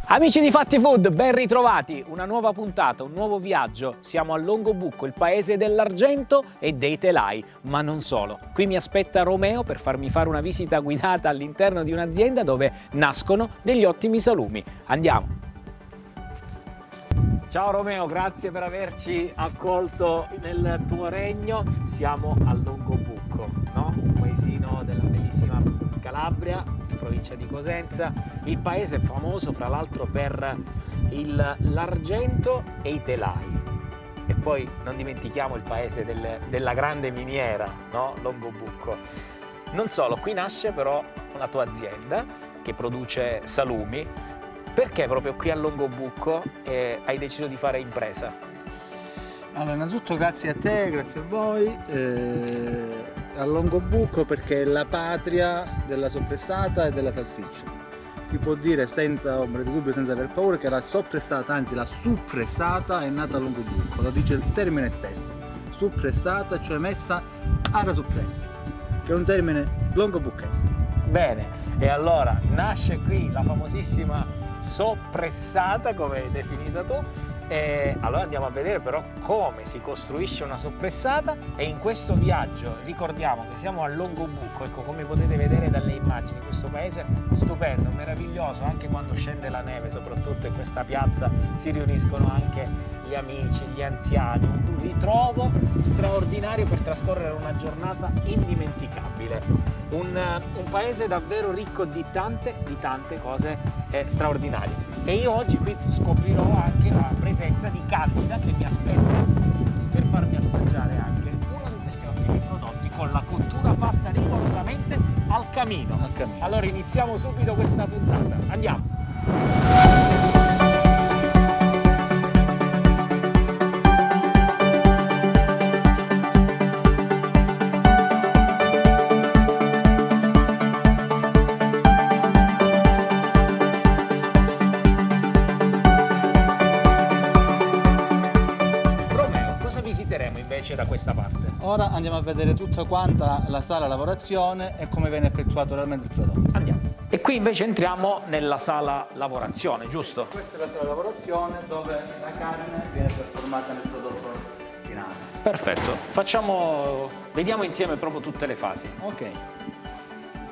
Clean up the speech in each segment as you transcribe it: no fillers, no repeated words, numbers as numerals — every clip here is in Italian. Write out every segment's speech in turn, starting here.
Amici di Fatti Food, ben ritrovati! Una nuova puntata, un nuovo viaggio. Siamo a Longobucco, il paese dell'argento e dei telai, ma non solo. Qui mi aspetta Romeo per farmi fare una visita guidata all'interno di un'azienda dove nascono degli ottimi salumi. Andiamo! Ciao Romeo, grazie per averci accolto nel tuo regno. Siamo a Longobucco, no? Un paesino della bellissima Calabria, provincia di Cosenza. Il paese è famoso fra l'altro per l'argento e i telai. E poi non dimentichiamo il paese della grande miniera, no? Longobucco. Non solo, qui nasce però una tua azienda che produce salumi. Perché proprio qui a Longobucco hai deciso di fare impresa? Allora, innanzitutto grazie a te, grazie a voi. A Longobucco perché è la patria della soppressata e della salsiccia. Si può dire senza ombra di dubbio, senza aver paura, che la soppressata, anzi la suppressata è nata a Longobucco, lo dice il termine stesso. Suppressata, cioè messa alla soppressa, che è un termine longobucchese. Bene, e allora nasce qui la famosissima soppressata, come hai definita tu, e allora andiamo a vedere però come si costruisce una soppressata. E in questo viaggio ricordiamo che siamo a Longobucco, ecco, come potete vedere dalle immagini, questo paese stupendo, meraviglioso, anche quando scende la neve, soprattutto in questa piazza si riuniscono anche gli amici, gli anziani, un ritrovo straordinario per trascorrere una giornata indimenticabile. Un paese davvero ricco di tante cose straordinarie. E io oggi qui scoprirò anche la presenza di Candida che mi aspetta per farmi assaggiare anche uno di questi ottimi prodotti con la cottura fatta rigorosamente al camino. Allora iniziamo subito questa puntata. Andiamo! Da questa parte. Ora andiamo a vedere tutta quanta la sala lavorazione e come viene effettuato realmente il prodotto. Andiamo. E qui invece entriamo nella sala lavorazione, giusto? Questa è la sala lavorazione dove la carne viene trasformata nel prodotto finale. Perfetto. Vediamo insieme proprio tutte le fasi. Ok.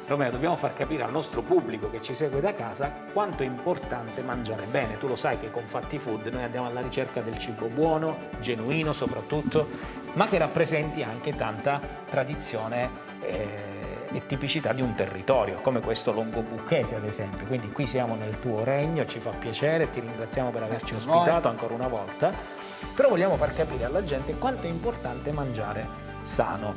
Romeo, dobbiamo far capire al nostro pubblico che ci segue da casa quanto è importante mangiare bene. Tu lo sai che con Fatti Food noi andiamo alla ricerca del cibo buono, genuino soprattutto, ma che rappresenti anche tanta tradizione e tipicità di un territorio, come questo longobucchese ad esempio. Quindi qui siamo nel tuo regno, ci fa piacere, ti ringraziamo per averci ospitato ancora una volta, però vogliamo far capire alla gente quanto è importante mangiare sano.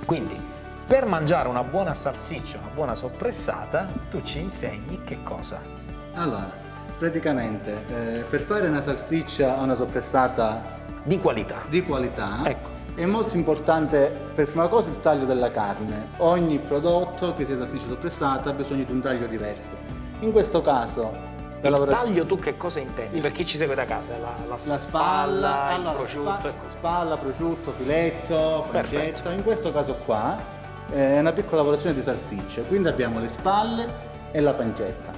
Quindi, per mangiare una buona salsiccia, una buona soppressata, tu ci insegni che cosa? Allora, praticamente per fare una salsiccia o una soppressata di qualità, ecco, è molto importante per prima cosa il taglio della carne. Ogni prodotto, che sia salsiccia o soppressata, ha bisogno di un taglio diverso. In questo caso il taglio tu che cosa intendi? Per chi ci segue da casa? La spalla, allora, il prosciutto? Spalla, prosciutto, filetto, pancetta. In questo caso qua è una piccola lavorazione di salsicce, quindi abbiamo le spalle e la pancetta.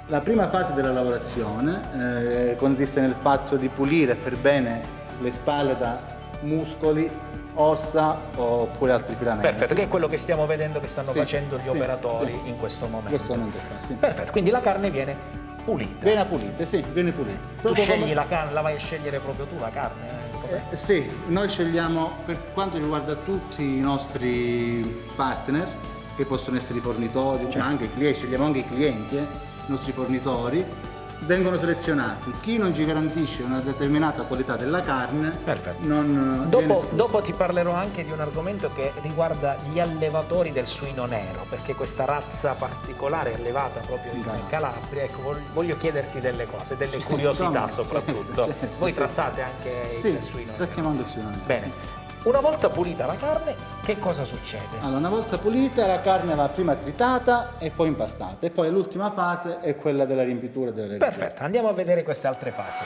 La prima fase della lavorazione consiste nel fatto di pulire per bene le spalle da muscoli, ossa oppure altri filamenti. Perfetto, che è quello che stiamo vedendo che stanno facendo gli operatori in questo momento. In questo momento qua, sì. Perfetto, quindi la carne viene pulita. Viene pulita, sì, viene pulita. Tu scegli la carne, la vai a scegliere proprio tu la carne? Sì, noi scegliamo per quanto riguarda tutti i nostri partner, che possono essere i fornitori, ma anche i clienti, scegliamo anche i clienti, i nostri fornitori, vengono selezionati. Chi non ci garantisce una determinata qualità della carne, perfetto. Dopo ti parlerò anche di un argomento che riguarda gli allevatori del suino nero, perché questa razza particolare è allevata proprio in Calabria. Ecco, voglio chiederti delle cose, delle curiosità soprattutto. Certo, Voi trattate anche il suino nero? Trattiamo anche il suino nero. Bene. Sì. Una volta pulita la carne, che cosa succede? Allora, una volta pulita la carne va prima tritata e poi impastata, e poi l'ultima fase è quella della riempitura delle regole. Perfetto, andiamo a vedere queste altre fasi.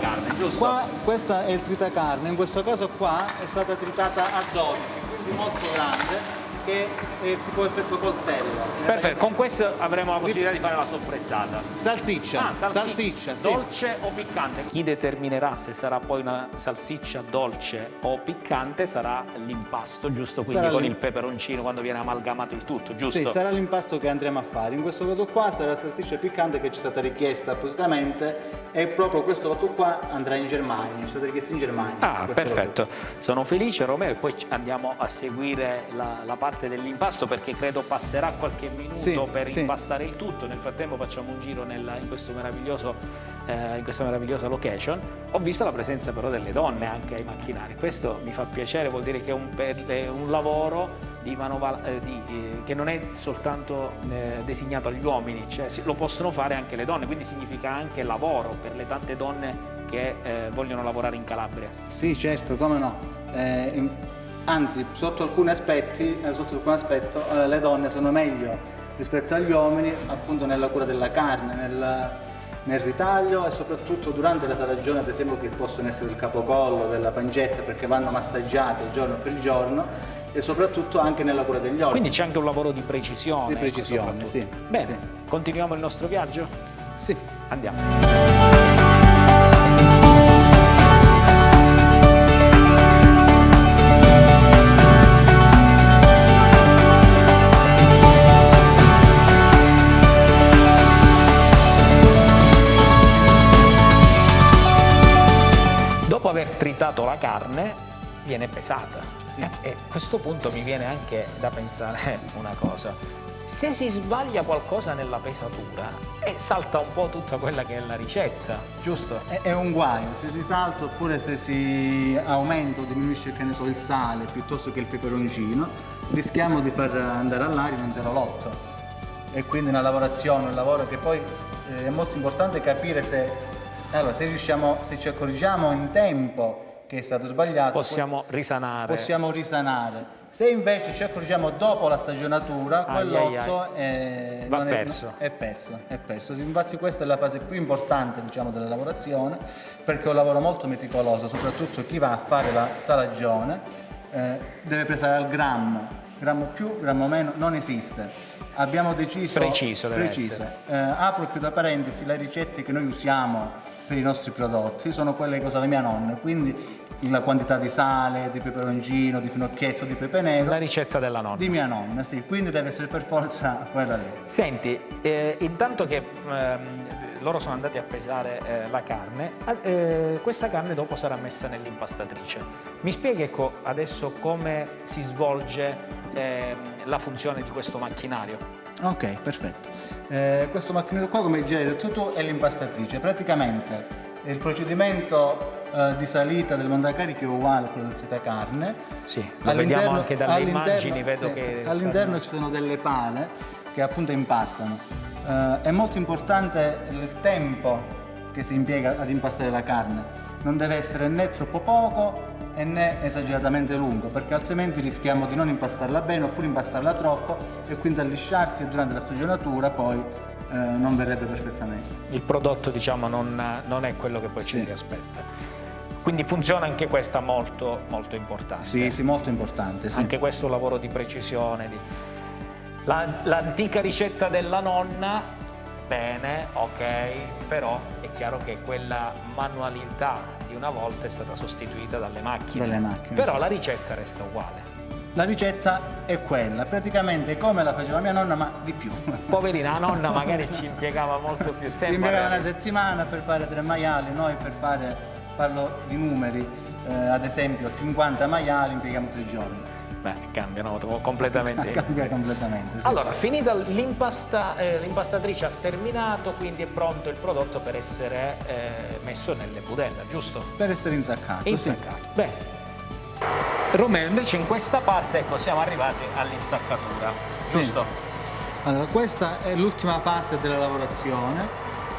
tritacarne, giusto? Qua, questa è il tritacarne, in questo caso qua è stata tritata a 12, quindi molto grande, che è tipo effetto coltello. Perfetto, con questo avremo la possibilità di fare la soppressata. Salsiccia, salsiccia, sì. dolce o piccante? Chi determinerà se sarà poi una salsiccia dolce o piccante sarà l'impasto, giusto? Quindi Sarà con il peperoncino quando viene amalgamato il tutto, giusto? Sì, sarà l'impasto che andremo a fare. In questo caso qua sarà la salsiccia piccante che ci è stata richiesta appositamente e proprio questo lotto qua andrà in Germania, ci è stato richiesto in Germania. Ah, perfetto. Sono felice, Romeo, e poi andiamo a seguire la parte dell'impasto perché credo passerà qualche minuto per impastare il tutto. Nel frattempo facciamo un giro in questa meravigliosa location. Ho visto la presenza però delle donne anche ai macchinari. Questo mi fa piacere, vuol dire che è un lavoro che non è soltanto designato agli uomini, cioè lo possono fare anche le donne, quindi significa anche lavoro per le tante donne che vogliono lavorare in Calabria. Sì, certo, come no. Anzi, sotto alcuni aspetti, le donne sono meglio rispetto agli uomini, appunto nella cura della carne, nel ritaglio e soprattutto durante la salagione, ad esempio, che possono essere del capocollo, della pancetta, perché vanno massaggiate giorno per giorno, e soprattutto anche nella cura degli organi. Quindi c'è anche un lavoro di precisione. Di precisione, sì. Bene, sì. Continuiamo il nostro viaggio? Sì. Andiamo. Dopo aver tritato la carne viene pesata. Sì. E a questo punto mi viene anche da pensare una cosa: se si sbaglia qualcosa nella pesatura salta un po' tutta quella che è la ricetta, giusto? È un guaio, se si salta oppure se si aumenta o diminuisce, che ne so, il sale piuttosto che il peperoncino, rischiamo di far andare all'aria un intero lotto. E quindi una lavorazione, un lavoro che poi è molto importante capire se ci accorgiamo in tempo che è stato sbagliato, Possiamo risanare. Se invece ci accorgiamo dopo la stagionatura, quel lotto è perso. Infatti questa è la fase più importante, diciamo, della lavorazione, perché è un lavoro molto meticoloso, soprattutto chi va a fare la salagione deve pesare al grammo più, grammo meno, non esiste. Abbiamo deciso preciso. Apro e chiudo parentesi: le ricette che noi usiamo per i nostri prodotti sono quelle che usa la mia nonna, quindi la quantità di sale, di peperoncino, di finocchietto, di pepe nero. La ricetta della nonna. Di mia nonna, sì, quindi deve essere per forza quella lì. Senti, intanto che loro sono andati a pesare la carne, questa carne dopo sarà messa nell'impastatrice. Mi spieghi adesso come si svolge la funzione di questo macchinario? Ok, perfetto. Questo macchinario qua, come già hai detto tu, è l'impastatrice. Praticamente il procedimento di salita del montacarichi è uguale a quello del tritacarne. Sì, lo vediamo anche dalle immagini, vedo che all'interno ci sono delle pale che appunto impastano. È molto importante il tempo che si impiega ad impastare la carne. Non deve essere né troppo poco e né esageratamente lungo, perché altrimenti rischiamo di non impastarla bene oppure impastarla troppo e quindi allisciarsi, e durante la stagionatura poi non verrebbe perfettamente. Il prodotto, diciamo, non è quello che poi ci si aspetta. Quindi funziona anche questa molto importante. Sì, molto importante. Sì. Anche questo è un lavoro di precisione. L'antica ricetta della nonna, bene, ok, però è chiaro che quella manualità di una volta è stata sostituita dalle macchine. Però sì. La ricetta resta uguale. La ricetta è quella, praticamente come la faceva mia nonna, ma di più. Poverina, la nonna magari ci impiegava molto più tempo. Ci impiegava una settimana per fare 3 maiali, noi per parlo di numeri, ad esempio 50 maiali impieghiamo 3 giorni. Beh, cambiano completamente. Cambia completamente, sì. Allora, finita l'impastatrice ha terminato, quindi è pronto il prodotto per essere messo nelle budella, giusto? Per essere insaccato. Insaccato. Sì. Bene. Romeo, invece in questa parte, ecco, siamo arrivati all'insaccatura, giusto? Sì. Allora, questa è l'ultima fase della lavorazione,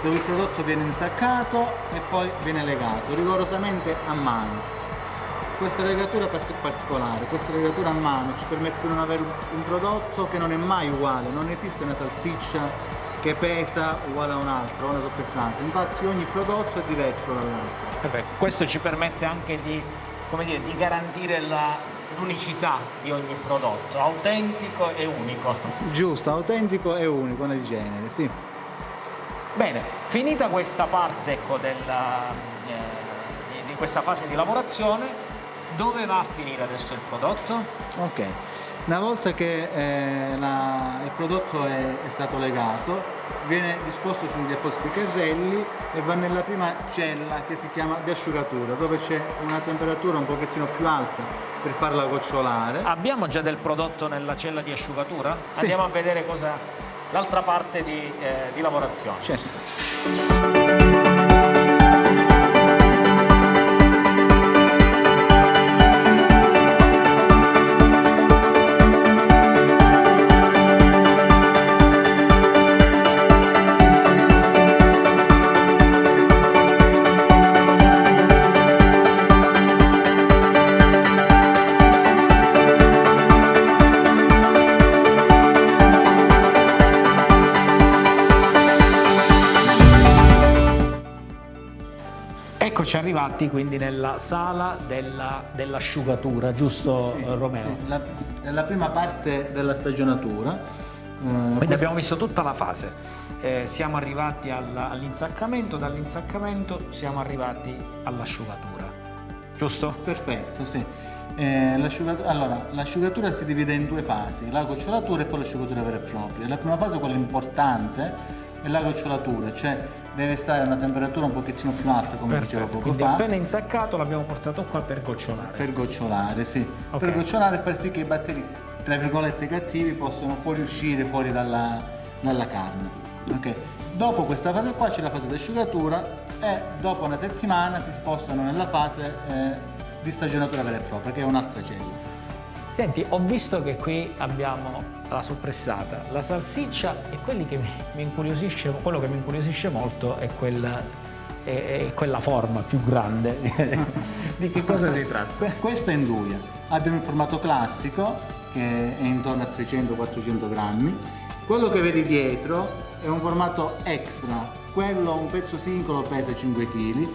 dove il prodotto viene insaccato e poi viene legato rigorosamente a mano. Questa legatura è particolare, questa legatura a mano ci permette di non avere un prodotto che non è mai uguale, non esiste una salsiccia che pesa uguale a un'altra, o una soppressante, infatti ogni prodotto è diverso dall'altro. Perfetto. Questo ci permette anche di, come dire, di garantire l'unicità di ogni prodotto, autentico e unico. Giusto, autentico e unico nel genere, sì. Bene, finita questa parte, ecco, di questa fase di lavorazione, dove va a finire adesso il prodotto? Ok, una volta che il prodotto è stato legato, viene disposto su degli appositi carrelli e va nella prima cella che si chiama di asciugatura, dove c'è una temperatura un pochettino più alta per farla gocciolare. Abbiamo già del prodotto nella cella di asciugatura? Sì. Andiamo a vedere cosa l'altra parte di lavorazione. Certo. Eccoci arrivati quindi nella sala dell'asciugatura, giusto Sì, Romeo? sì, la prima parte della stagionatura. Quindi abbiamo visto tutta la fase, siamo arrivati all'insaccamento, dall'insaccamento siamo arrivati all'asciugatura, giusto? Perfetto, sì. Allora, l'asciugatura si divide in due fasi, la gocciolatura e poi l'asciugatura vera e propria. La prima fase, quella importante, è la gocciolatura, cioè deve stare a una temperatura un pochettino più alta, come dicevo poco quindi fa. appena insaccato l'abbiamo portato qua per gocciolare. Per gocciolare, sì. Ok. Per gocciolare e far sì che i batteri, tra virgolette, cattivi possano fuoriuscire fuori dalla carne. Ok. Dopo questa fase qua c'è la fase di asciugatura e dopo una settimana si spostano nella fase di stagionatura vera e propria, che è un'altra cella. Senti, ho visto che qui abbiamo la soppressata, la salsiccia e quello che mi incuriosisce molto è quella forma più grande. Di che cosa si tratta? Questa è induia. Abbiamo il formato classico che è intorno a 300-400 grammi. Quello che vedi dietro è un formato extra, quello un pezzo singolo pesa 5 kg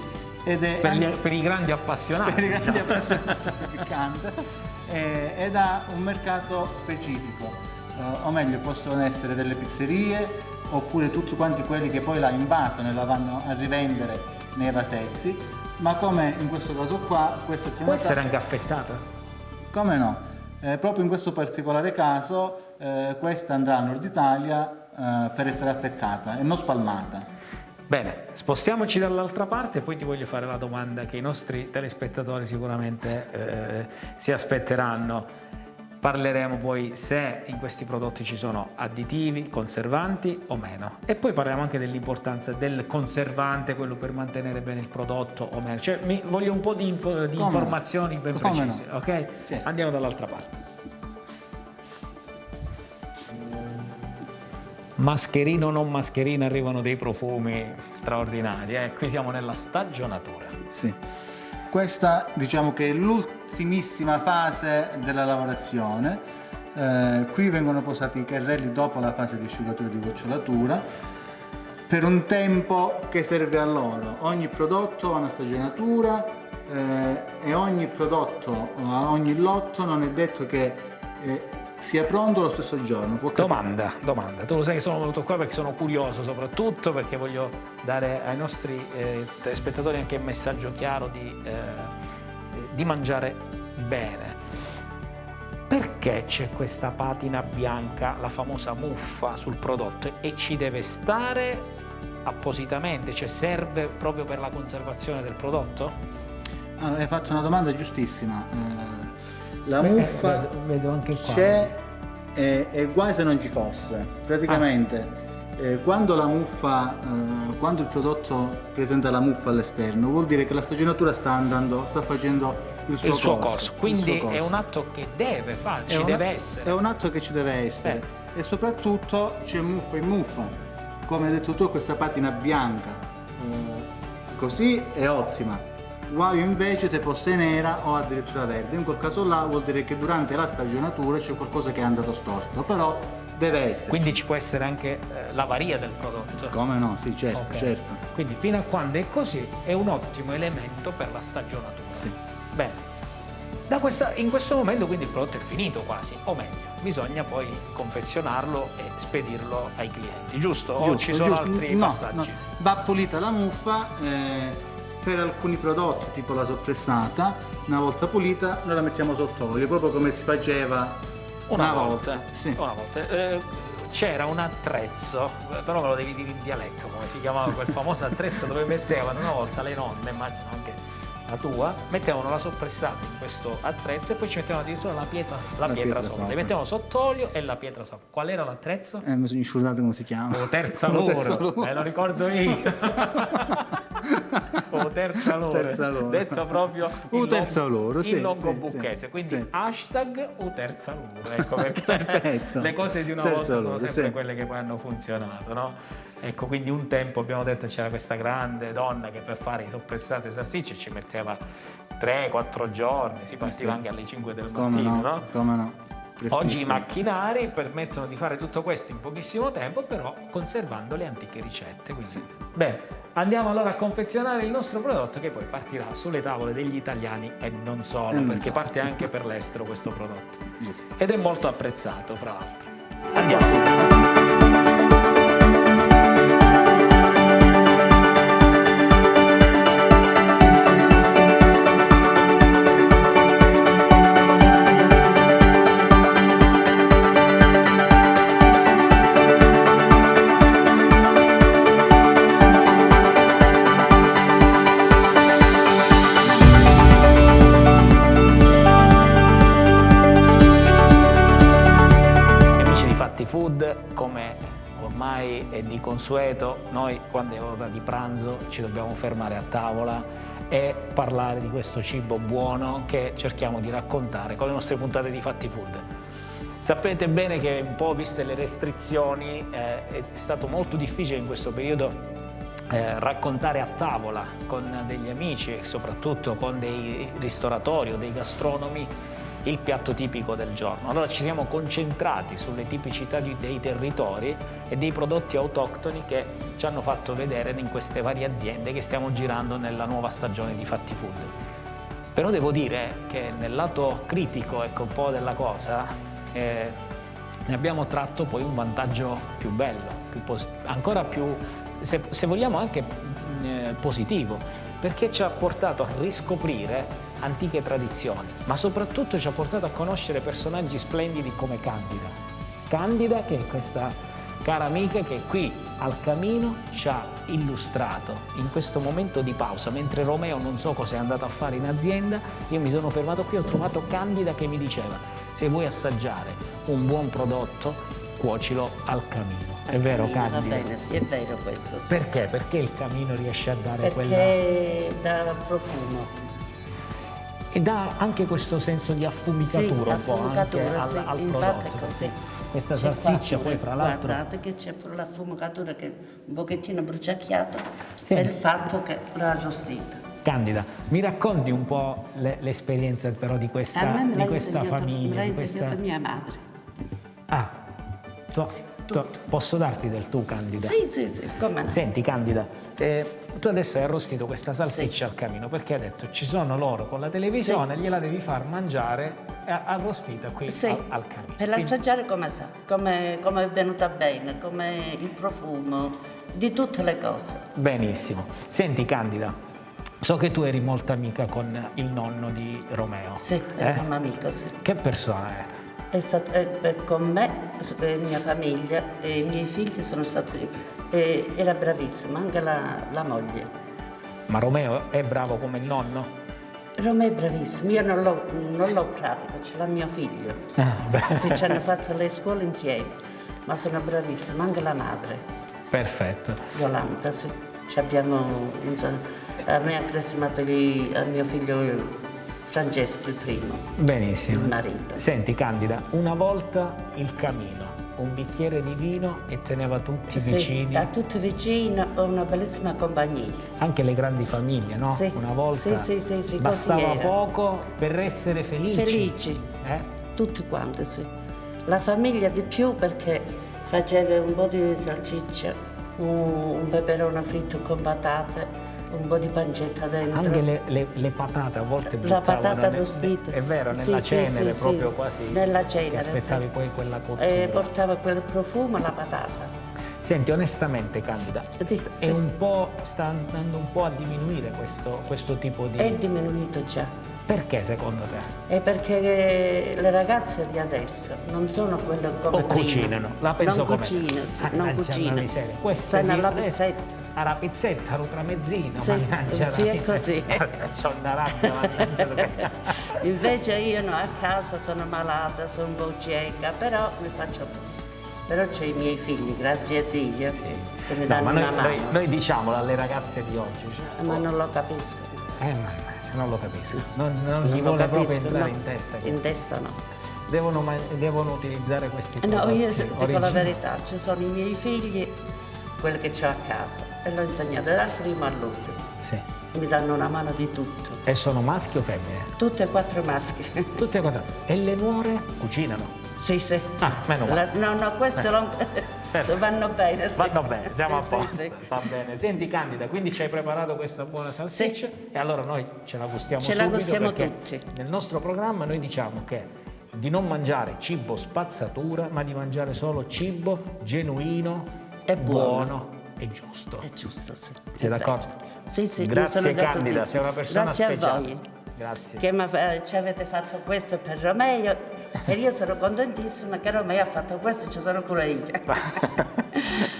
ed è Per i grandi appassionati. per i grandi diciamo. appassionati di piccante ed ha un mercato specifico, o meglio possono essere delle pizzerie oppure tutti quanti quelli che poi la invasano e la vanno a rivendere nei vasetti, ma come in questo caso qua, questa è Può essere anche affettata? come no, proprio in questo particolare caso questa andrà a Nord Italia per essere affettata e non spalmata. Bene, spostiamoci dall'altra parte e poi ti voglio fare la domanda che i nostri telespettatori sicuramente si aspetteranno. Parleremo poi se in questi prodotti ci sono additivi, conservanti o meno. E poi parliamo anche dell'importanza del conservante, quello per mantenere bene il prodotto o meno. Cioè, voglio un po' di informazioni ben precise, no? ok? Certo. Andiamo dall'altra parte. Mascherino o non mascherino, arrivano dei profumi straordinari. Qui siamo nella stagionatura. Sì. Questa diciamo che è l'ultimissima fase della lavorazione. Qui vengono posati i carrelli dopo la fase di asciugatura e di gocciolatura per un tempo che serve a loro. Ogni prodotto ha una stagionatura e ogni prodotto, ogni lotto non è detto che sia pronto lo stesso giorno. Domanda, tu lo sai che sono venuto qua perché sono curioso, soprattutto perché voglio dare ai nostri telespettatori anche un messaggio chiaro di mangiare bene. Perché c'è questa patina bianca, la famosa muffa sul prodotto, e ci deve stare appositamente, cioè serve proprio per la conservazione del prodotto? Allora, hai fatto una domanda giustissima. La muffa vedo anche qua. c'è, è guai se non ci fosse. Praticamente quando il prodotto presenta la muffa all'esterno, vuol dire che la stagionatura sta facendo il suo corso. Quindi il suo corso. è un atto che deve farci, deve essere. È un atto che ci deve essere e soprattutto c'è muffa in muffa. Come hai detto tu, questa patina bianca, così è ottima. Guaio invece se fosse nera o addirittura verde, in quel caso là vuol dire che durante la stagionatura c'è qualcosa che è andato storto, però deve essere. Quindi ci può essere anche l'avaria del prodotto. Come no, sì, certo, Ok. certo. Quindi fino a quando è così è un ottimo elemento per la stagionatura. Sì. Bene. In questo momento quindi il prodotto è finito quasi, o meglio, bisogna poi confezionarlo e spedirlo ai clienti, giusto? O ci sono altri No, passaggi? no. Va pulita la muffa, per alcuni prodotti tipo la soppressata, una volta pulita noi la mettiamo sott'olio, proprio come si faceva una volta. Sì. Una volta. C'era un attrezzo, però me lo devi dire in dialetto, come si chiamava quel famoso attrezzo dove mettevano una volta le nonne, immagino anche la tua, mettevano la soppressata in questo attrezzo e poi ci mettevano addirittura la pietra sopra. Le mettevano sott'olio e la pietra sopra. Qual era l'attrezzo? Mi sono scordato come si chiama. O terza loro, me lo ricordo io. O terza loro. Detto proprio in longobucchese, sì, quindi sì. hashtag U terza loro, ecco perché Perfetto. le cose di una Terza volta sono loro, sempre sì. quelle che poi hanno funzionato, no? Ecco, quindi un tempo abbiamo detto c'era questa grande donna che per fare i soppressate salsicce ci metteva 3-4 giorni, si partiva Sì. anche alle 5 del Come mattino, no, no? come no. Oggi i Prestissimo. macchinari permettono di fare tutto questo in pochissimo tempo, però conservando le antiche ricette. Quindi. Bene, andiamo allora a confezionare il nostro prodotto che poi partirà sulle tavole degli italiani e non solo, E non perché solo. parte anche per l'estero questo prodotto. Giusto. Ed è molto apprezzato, fra l'altro. Andiamo. Amici di Fatti Food, come ormai è di consueto, noi quando è ora di pranzo ci dobbiamo fermare a tavola e parlare di questo cibo buono che cerchiamo di raccontare con le nostre puntate di Fatti Food. Sapete bene che un po' viste le restrizioni è stato molto difficile in questo periodo raccontare a tavola con degli amici e soprattutto con dei ristoratori o dei gastronomi il piatto tipico del giorno. Allora ci siamo concentrati sulle tipicità dei territori e dei prodotti autoctoni che ci hanno fatto vedere in queste varie aziende che stiamo girando nella nuova stagione di Fatti Food. Però devo dire che nel lato critico, ecco, un po' della cosa, ne abbiamo tratto poi un vantaggio più bello, ancora più, se vogliamo anche positivo, perché ci ha portato a riscoprire antiche tradizioni, ma soprattutto ci ha portato a conoscere personaggi splendidi come Candida. Candida, che è questa cara amica che qui al camino ci ha illustrato in questo momento di pausa, mentre Romeo non so cosa è andato a fare in azienda, io mi sono fermato qui e ho trovato Candida che mi diceva: se vuoi assaggiare un buon prodotto, cuocilo al camino. È vero, Candida? Va bene, sì, è vero questo. Sì. Perché? Perché il camino riesce a dare Perché dà profumo. e dà anche questo senso di affumicatura un po' anche affumicatura, sì. al Infatti prodotto. è così. Questa C'è salsiccia qua poi pure, fra l'altro guardate che c'è pure l'affumicatura che è un pochettino bruciacchiato Sì. per il fatto che l'ho arrostita. Candida, mi racconti un po' l'esperienza però di A me questa, me di l'ha questa insegnato, me famiglia, l'ha di questa... insegnato mia madre. Ah, Sì, tutto. posso darti del tu, Candida? Sì, come no. Senti, Candida, tu adesso hai arrostito questa salsiccia al camino perché hai detto ci sono loro con la televisione, gliela devi far mangiare arrostita qui Sì, al camino. per assaggiare come sa, come è venuta bene, come il profumo, di tutte le cose. Benissimo. Senti, Candida, so che tu eri molto amica con il nonno di Romeo. Sì, è un amico, sì. Che persona era? È stato con me, mia famiglia e i miei figli sono stati, era bravissima, anche la moglie. Ma Romeo è bravo come il nonno? Romeo è bravissimo, io non l'ho pratico, c'è la mio figlio. Sì, ci hanno fatto le scuole insieme, ma sono bravissima, anche la madre, Perfetto. Yolanda, sì. Ci abbiamo, a me ha cresimato a mio figlio Francesco il primo, Benissimo. il marito. Senti, Candida, una volta il camino, un bicchiere di vino e teneva tutti Sì, vicini, a tutti vicino, ho una bellissima compagnia. anche le grandi famiglie, no? Sì. Una volta Sì, bastava così era. poco per essere felici. Felici, Eh? tutti quanti, sì. La famiglia di più perché faceva un po' di salsiccia, un peperone fritto con patate, un po' di pancetta dentro. Anche le patate a volte La patata buttavano arrostita. è vero, Sì, nella sì, cenere sì, proprio sì. quasi. Nella Che cenere, aspettavi sì. poi quella cottura. E portava quel profumo alla patata. Senti, onestamente Candida, Sì. sta andando un po' a diminuire questo tipo di... È diminuito già. Perché secondo te? È perché le ragazze di adesso non sono quelle come O prima. cucinano? La penso non come cucinano, sì, non Mannaggia la cucinano. miseria. Queste Stanno alla di- pizzetta. Alla pizzetta, all'ultramezzino, Sì, mannaggia sì, la è così. miseria. C'ho una rabbia, mannaggia. Invece io no, a casa sono malata, sono un po' cieca, però mi faccio tutto. Però c'ho i miei figli, grazie a Dio, che mi No, danno ma una mano. noi diciamolo alle ragazze di oggi. Ma non lo capisco. Mannaggia, non lo capisco. Non Non gli lo vuole proprio capisco, entrare no. in testa. In testa no. Devono utilizzare questi No, prodotti io dico la originali. verità, ci sono i miei figli, quelli che ho a casa, e l'ho insegnato dal primo all'ultimo. Sì. Mi danno una mano di tutto. E sono maschi o femmine? Tutte e 4 maschi. Tutte e quattro. E le nuore cucinano? Sì, sì. Ah, meno male. No, questo non... vanno bene. Sì. Vanno bene, siamo Sì, a sì, posto, sì. va bene. Senti Candida, quindi ci hai preparato questa buona salsiccia e allora noi ce la gustiamo Ce la subito gustiamo perché tutti. nel nostro programma noi diciamo che di non mangiare cibo spazzatura, ma di mangiare solo cibo genuino, E buono. e giusto. È giusto, sì. Sei È d'accordo? vero. Sì, sì, io Grazie sono Candida, d'accordissimo. sei una persona Grazie speciale. a voi. Grazie. Che ci avete fatto questo per Romeo e io sono contentissima che Romeo ha fatto questo, ci sono pure io.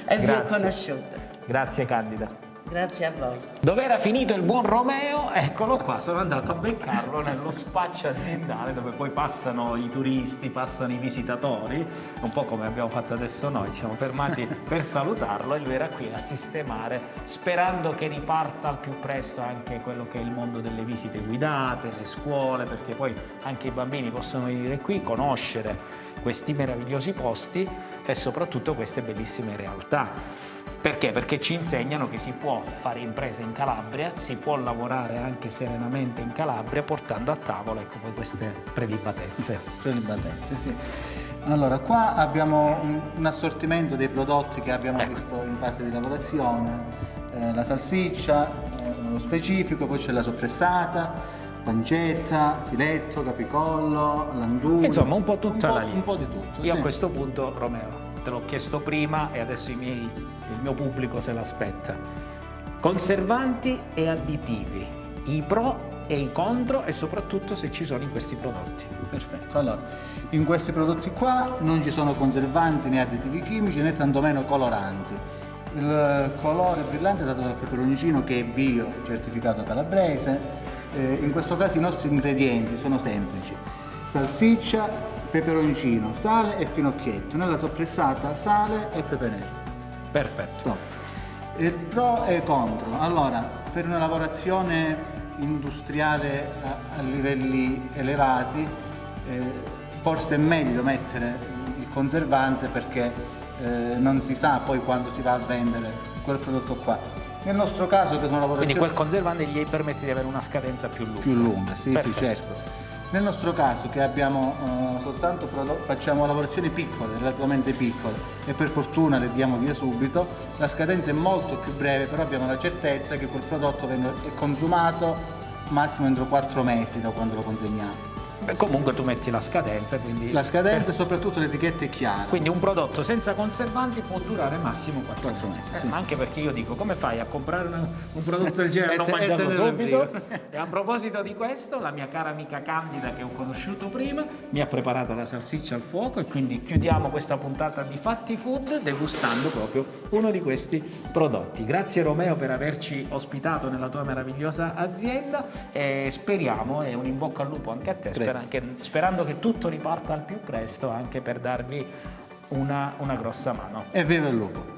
E vi ho Grazie. conosciuto. Grazie Candida. Grazie a voi. Dove era finito il buon Romeo? Eccolo qua, sono andato a beccarlo nello spaccio aziendale dove poi passano i turisti, passano i visitatori, un po' come abbiamo fatto adesso noi, ci siamo fermati per salutarlo e lui era qui a sistemare, sperando che riparta al più presto anche quello che è il mondo delle visite guidate, le scuole, perché poi anche i bambini possono venire qui, conoscere questi meravigliosi posti e soprattutto queste bellissime realtà. Perché? Perché ci insegnano che si può fare impresa in Calabria, si può lavorare anche serenamente in Calabria portando a tavola ecco, poi queste prelibatezze. Prelibatezze, sì. Allora, qua abbiamo un assortimento dei prodotti che abbiamo visto in fase di lavorazione, la salsiccia, nello specifico, poi c'è la soppressata, pancetta, filetto, capicollo, l'anduino. Insomma, un po' tutta la linea. Un po' di tutto. Io sì. a questo punto, Romeo, te l'ho chiesto prima e adesso il mio pubblico se l'aspetta. Conservanti e additivi, i pro e i contro e soprattutto se ci sono in questi prodotti. Perfetto, allora, in questi prodotti qua non ci sono conservanti né additivi chimici né tantomeno coloranti. Il colore brillante è dato dal peperoncino che è bio, certificato calabrese. In questo caso i nostri ingredienti sono semplici: salsiccia, peperoncino, sale e finocchietto. Nella soppressata sale e pepe nero. Perfetto. Stop. Il pro e contro. Allora, per una lavorazione industriale a livelli elevati, forse è meglio mettere il conservante perché non si sa poi quando si va a vendere quel prodotto qua. Nel nostro caso che sono lavorazioni Quindi quel conservante gli permette di avere una scadenza più lunga. più lunga, sì, Perfetto. sì, certo. Nel nostro caso che abbiamo soltanto facciamo lavorazioni piccole, relativamente piccole e per fortuna le diamo via subito, la scadenza è molto più breve, però abbiamo la certezza che quel prodotto è consumato massimo entro 4 mesi da quando lo consegniamo. Beh, comunque tu metti la scadenza, quindi... La scadenza e soprattutto l'etichetta è chiara. Quindi un prodotto senza conservanti può durare massimo 4 4 mesi. mesi, sì. Ma anche perché io dico, come fai a comprare un prodotto del genere e non E mangiarlo tenerlo in subito? frigo. E a proposito di questo, la mia cara amica Candida, che ho conosciuto prima, mi ha preparato la salsiccia al fuoco e quindi chiudiamo questa puntata di Fatti Food degustando proprio uno di questi prodotti. Grazie Romeo per averci ospitato nella tua meravigliosa azienda e speriamo, e un in bocca al lupo anche a te, sperando che tutto riparta al più presto anche per darvi una grossa mano. E viva il lupo!